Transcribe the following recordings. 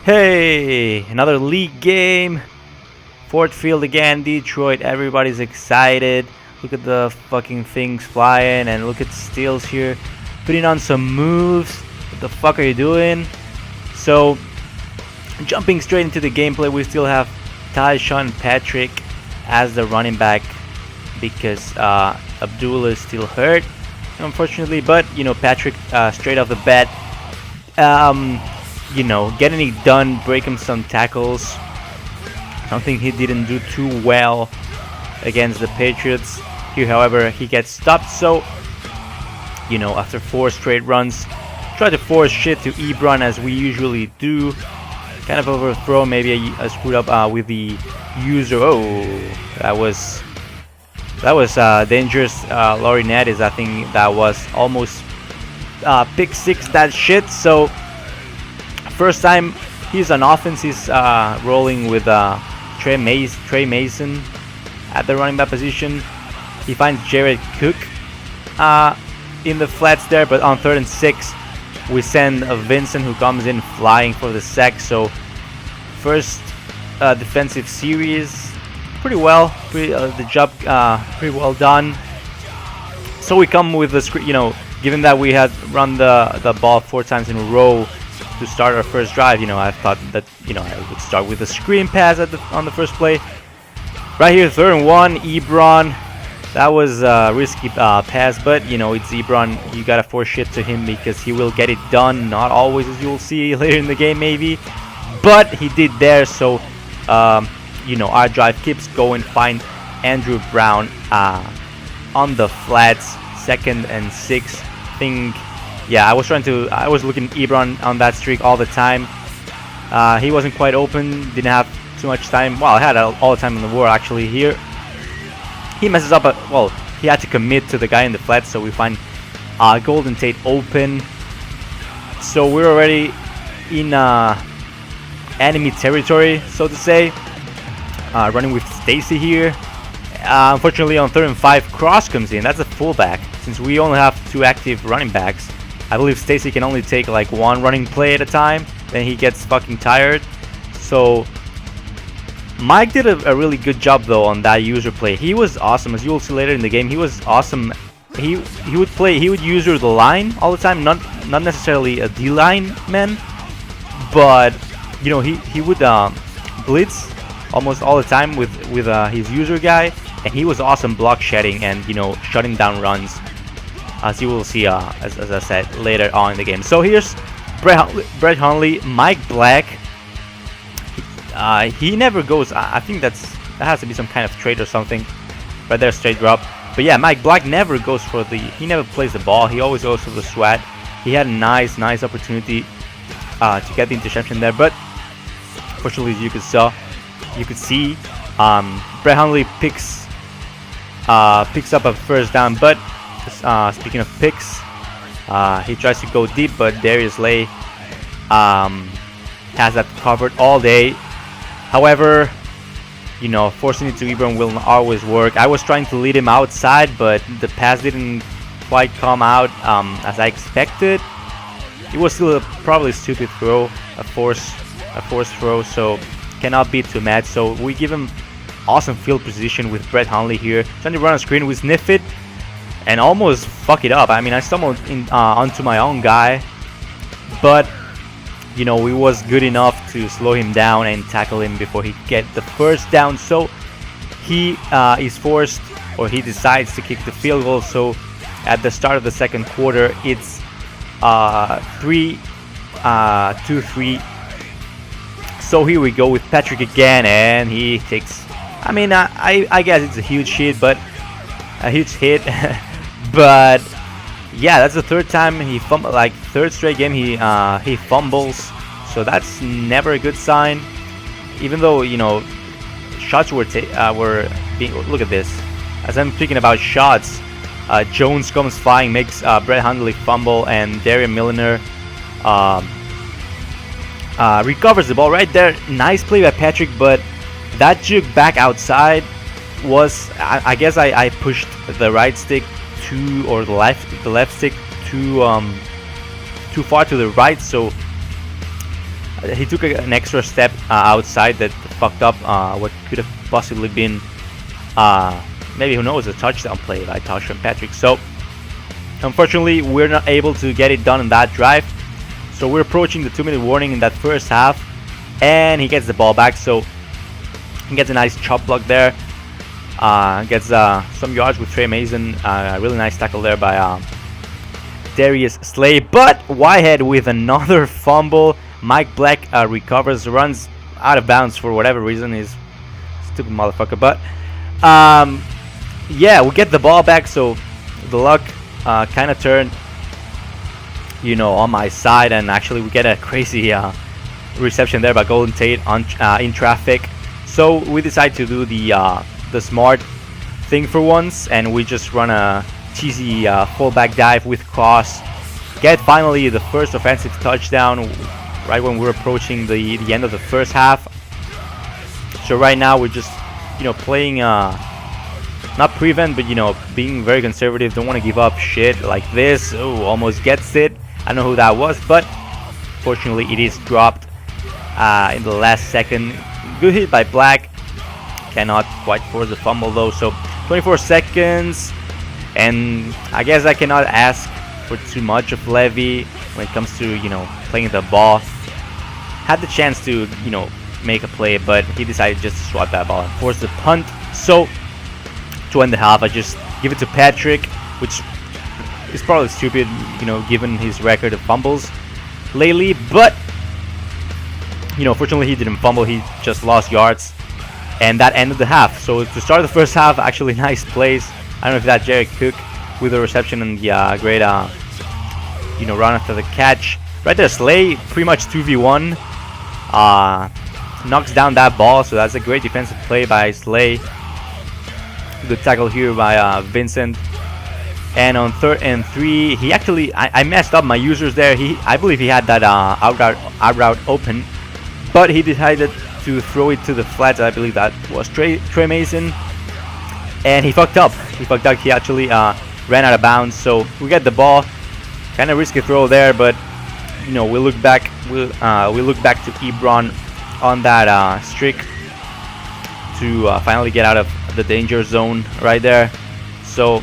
Hey, another league game. Ford Field again, Detroit. Everybody's excited. Look at the fucking things flying and look at Steels here putting on some moves. What the fuck are you doing? So, jumping straight into the gameplay, we still have Tyshawn Patrick as the running back because Abdullah is still hurt, unfortunately. But, Patrick straight off the bat. Getting it done, breaking some tackles. Something he didn't do too well against the Patriots. Here, however, he gets stopped. So, after 4 straight runs, try to force shit to Ebron as we usually do. Kind of overthrow, maybe I screwed up with the user. Oh, that was dangerous. Laurie Nettis, I think that was almost pick 6 that shit. So. First time he's on offense, he's rolling with Trey Mason at the running back position. He finds Jared Cook in the flats there, but on 3rd and 6, we send Vincent, who comes in flying for the sack. So first defensive series, pretty well. The job pretty well done. So we come with the screen, given that we had run the ball 4 times in a row to start our first drive. I thought that I would start with a screen pass on the first play. Right here, 3rd and 1, Ebron. That was a risky pass, but it's Ebron. You gotta force shit to him because he will get it done. Not always, as you'll see later in the game, maybe, but he did there. So our drive keeps going. Find Andrew Brown on the flats, 2nd and 6. Yeah, I was looking at Ebron on that streak all the time. He wasn't quite open, didn't have too much time. Well, I had all the time in the world actually. Here, he messes up, he had to commit to the guy in the flat, so we find Golden Tate open. So we're already in enemy territory, so to say. Running with Stacy here. Unfortunately, on 3rd and 5, Cross comes in. That's a fullback, since we only have 2 active running backs. I believe Stacy can only take like 1 running play at a time, then he gets fucking tired. So Mike did a really good job though on that user play. He was awesome, as you will see later in the game. He was awesome. He would user the line all the time, not necessarily a D-line man, but he would blitz almost all the time with his user guy, and he was awesome block shedding and shutting down runs, as you will see as I said later on in the game. So here's Brett Hundley, Mike Black. He never goes. I think that has to be some kind of trade or something. Right there, straight drop. But yeah, Mike Black never goes for he never plays the ball. He always goes for the SWAT. He had a nice opportunity to get the interception there, but fortunately, as you could see, Brett Hundley picks up a first down. But speaking of picks, he tries to go deep, but Darius Lay has that covered all day. However, forcing it to Ebron will not always work. I was trying to lead him outside, but the pass didn't quite come out as I expected. It was still probably a stupid throw, a forced throw, so cannot be too mad. So we give him awesome field position with Brett Hundley here, trying to run a screen. We sniff it and almost fuck it up. I mean, I stumbled onto my own guy, but we was good enough to slow him down and tackle him before he get the first down. So he is forced, or he decides to kick the field goal. So at the start of the 2nd quarter, it's 2-3. So here we go with Patrick again, and he takes. I mean, I guess it's a huge hit, but but yeah, that's the 3rd time he fumbled, like 3rd straight game he fumbles. So that's never a good sign. Even though shots were being. Look at this. As I'm thinking about shots, Jones comes flying, makes Brett Hundley fumble, and Darian Milliner recovers the ball right there. Nice play by Patrick, but that juke back outside was, I guess I pushed the right stick or the left stick too far to the right, so He took an extra step outside that fucked up what could have possibly been, maybe, who knows, a touchdown play by Tasha and Patrick. So unfortunately, we're not able to get it done in that drive. So we're approaching the 2-minute warning in that first half, and he gets the ball back. So he gets a nice chop block there. Gets some yards with Trey Mason. Really nice tackle there by Darius Slay. But Whitehead with another fumble. Mike Black recovers, runs out of bounds for whatever reason. He's a stupid motherfucker. But yeah, we get the ball back. So the luck kind of turned, on my side, and actually we get a crazy reception there by Golden Tate on in traffic. So we decide to do the smart thing for once, and we just run a cheesy fullback dive with cross. Get finally the first offensive touchdown right when we're approaching the end of the first half. So right now we're just playing not prevent, but being very conservative. Don't want to give up shit like this. Oh, almost gets it. I don't know who that was, but fortunately it is dropped in the last second. Good hit by Black. Cannot quite force the fumble though. So 24 seconds, and I guess I cannot ask for too much of Levy when it comes to playing the ball. Had the chance to make a play, but he decided just to swat that ball and force the punt. So to end the half, I just give it to Patrick, which is probably stupid, given his record of fumbles lately. But fortunately he didn't fumble. He just lost yards. And that ended the half. So to start the first half, actually nice plays. I don't know if that's Jared Cook with the reception and the great, run after the catch. Right there, Slay, pretty much 2v1. Knocks down that ball, so that's a great defensive play by Slay. Good tackle here by Vincent. And on 3rd and 3, he actually, I messed up my users there. I believe he had that out route open, but he decided to throw it to the flats. I believe that was Trey Mason, and he fucked up. He actually ran out of bounds. So we get the ball. Kind of risky throw there, but we look back. We look back to Ebron on that streak to finally get out of the danger zone right there. So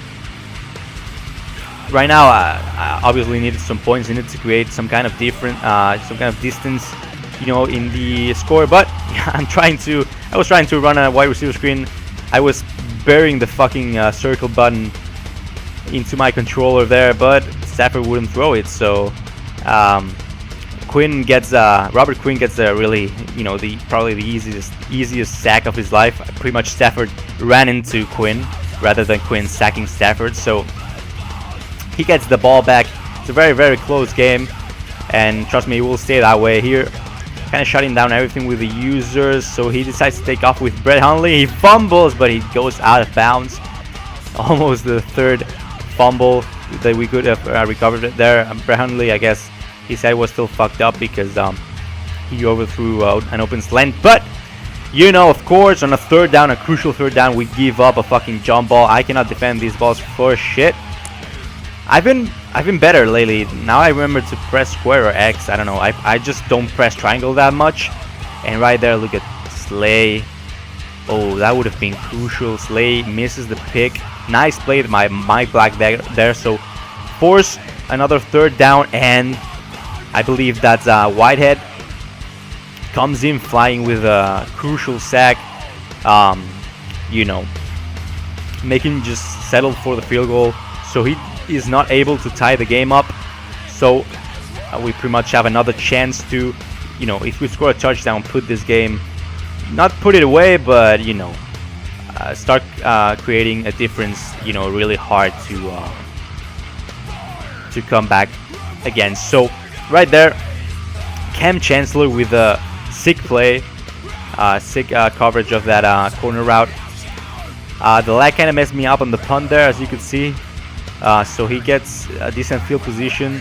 right now, I obviously needed some points. I needed to create some kind of distance, in the score. But I was trying to run a wide receiver screen. I was burying the fucking circle button into my controller there, but Stafford wouldn't throw it. So Robert Quinn gets a really, probably the easiest sack of his life. Pretty much Stafford ran into Quinn rather than Quinn sacking Stafford. So he gets the ball back. It's a very, very close game, and trust me, it will stay that way here. Kind of shutting down everything with the users. So he decides to take off with Brett Hundley. He fumbles, but he goes out of bounds. Almost the third fumble that we could have recovered it there. Brett Hundley, I guess his head was still fucked up because he overthrew an open slant. But of course, on a third down, a crucial third down, we give up a fucking jump ball. I cannot defend these balls for shit. I've been better lately. Now I remember to press square or X. I don't know. I just don't press triangle that much. And right there, look at Slay. Oh, that would have been crucial. Slay misses the pick. Nice play by Mike Black there. So force another third down, and I believe that's Whitehead comes in flying with a crucial sack. Making just settle for the field goal. So he is not able to tie the game up. So we pretty much have another chance to, if we score a touchdown, put this game, not put it away, but start creating a difference. Really hard to come back again. So right there, Cam Chancellor with a sick play, sick coverage of that corner route. The lag kind of messed me up on the punt there, as you can see. So he gets a decent field position.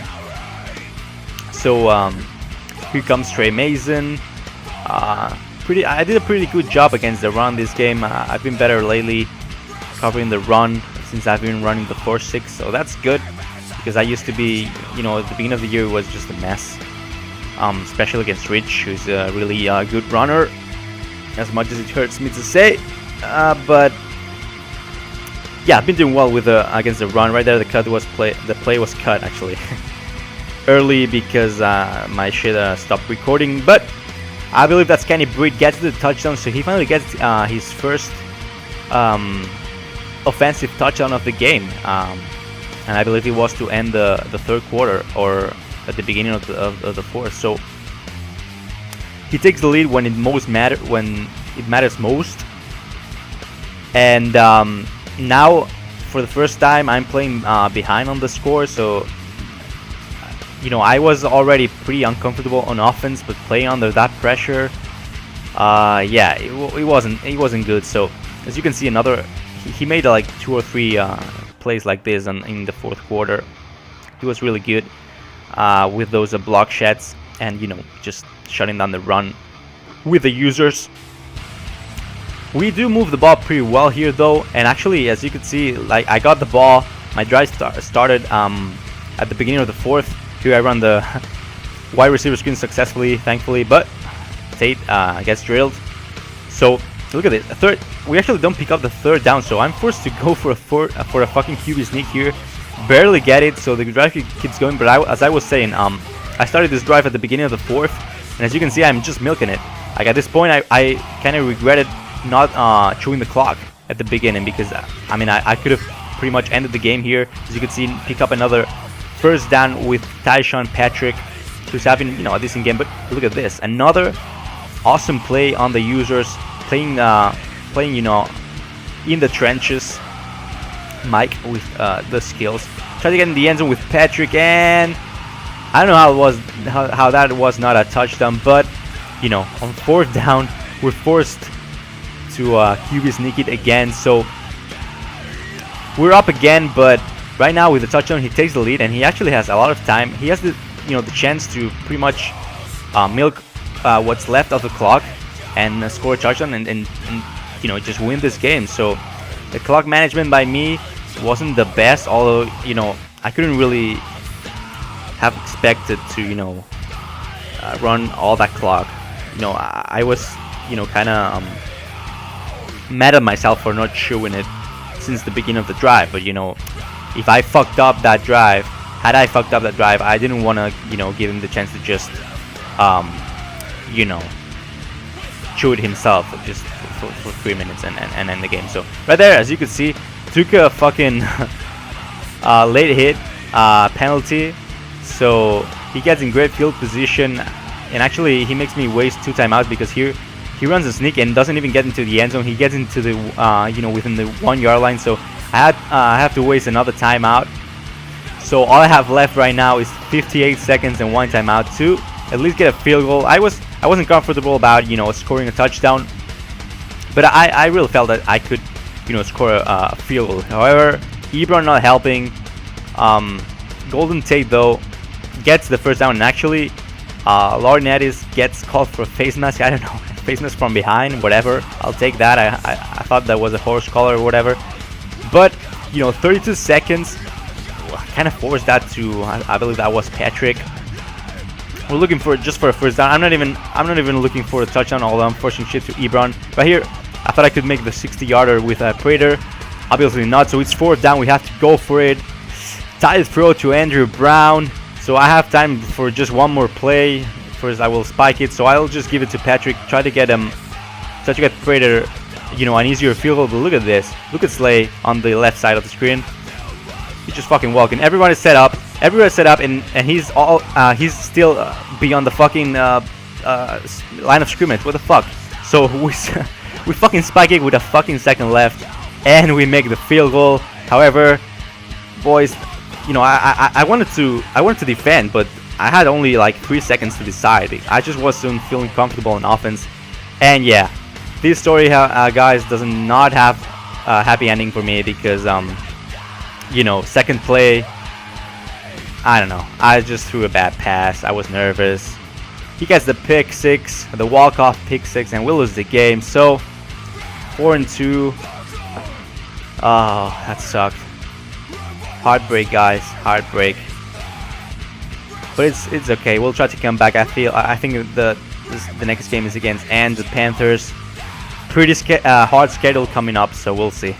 So here comes Trey Mason. I did a pretty good job against the run this game. I've been better lately covering the run since I've been running the 4-6. So that's good, because I used to be, at the beginning of the year, it was just a mess. especially against Rich, who's a really good runner, as much as it hurts me to say. But yeah, I've been doing well with against the run. Right there, the play was cut actually early because my shit stopped recording. But I believe that's Kenny Britt gets the touchdown, so he finally gets his first offensive touchdown of the game, and I believe it was to end the third quarter or at the beginning of the fourth. So he takes the lead when it matters most. And now, for the first time, I'm playing behind on the score. So I was already pretty uncomfortable on offense, but playing under that pressure, yeah, it wasn't good. So as you can see, he made like 2 or 3 plays like this in the fourth quarter. He was really good with those block shots and just shutting down the run with the users. We do move the ball pretty well here though, and actually, as you can see, like I got the ball, my drive started at the beginning of the fourth. Here I run the wide receiver screen successfully, thankfully, but Tate gets drilled. So look at this. We actually don't pick up the third down, so I'm forced to go for a fucking QB sneak here. Barely get it, so the drive keeps going. But as I was saying, I started this drive at the beginning of the fourth, and as you can see, I'm just milking it. Like at this point, I kind of regretted not chewing the clock at the beginning, because I mean I could have pretty much ended the game here. As you can see, pick up another first down with Tyshawn Patrick, who's having a decent game. But look at this, another awesome play on the users, playing in the trenches. Mike with the skills, try to get in the end zone with Patrick, and I don't know how that was not a touchdown, but on fourth down we're forced to QB sneak it again. So we're up again, but right now with the touchdown he takes the lead, and he actually has a lot of time. He has the chance to pretty much milk what's left of the clock and score a touchdown and just win this game. So the clock management by me wasn't the best, although I couldn't really have expected to run all that clock. I was kind of mad at myself for not showing it since the beginning of the drive. But if I fucked up that drive, I didn't want to give him the chance to just show it himself just for 3 minutes and end the game. So right there, as you can see, took a fucking late hit penalty, so he gets in great field position, and actually he makes me waste 2 timeouts, because here he runs a sneak and doesn't even get into the end zone. He gets into the within the 1 yard line, so I have to waste another timeout. So all I have left right now is 58 seconds and 1 timeout to at least get a field goal. I wasn't comfortable about scoring a touchdown, but I really felt that I could score a field goal. However, Ebron not helping. Golden Tate though gets the first down, and actually Laurinaitis gets called for a face mask. I don't know, face mask from behind, whatever. I'll take that. I thought that was a horse collar or whatever. But 32 seconds, kind of forced that to I believe that was Patrick. We're looking for a first down. I'm not even looking for a touchdown, although I'm forcing shit to Ebron. But here, I thought I could make the 60-yarder with Prater. Obviously not, so it's 4th down. We have to go for it. Tight throw to Andrew Brown. So I have time for just one more play. First, I will spike it. So I'll just give it to Patrick. Try to get Prater, an easier field goal. But look at this. Look at Slay on the left side of the screen. He's just fucking walking. Everyone is set up. Everywhere set up, and he's still beyond the fucking line of scrimmage. What the fuck? So we fucking spike it with a fucking second left, and we make the field goal. However, boys, I wanted to defend, but I had only like 3 seconds to decide. I just wasn't feeling comfortable in offense, and yeah, this story, guys, does not have a happy ending for me, because second play, I don't know, I just threw a bad pass. I was nervous. He gets the pick 6, the walk-off pick 6, and we lose the game. So 4-2. Oh, that sucked. Heartbreak, guys, heartbreak. but it's okay. We'll try to come back. I think the next game is against and the Panthers. Pretty hard schedule coming up, so we'll see.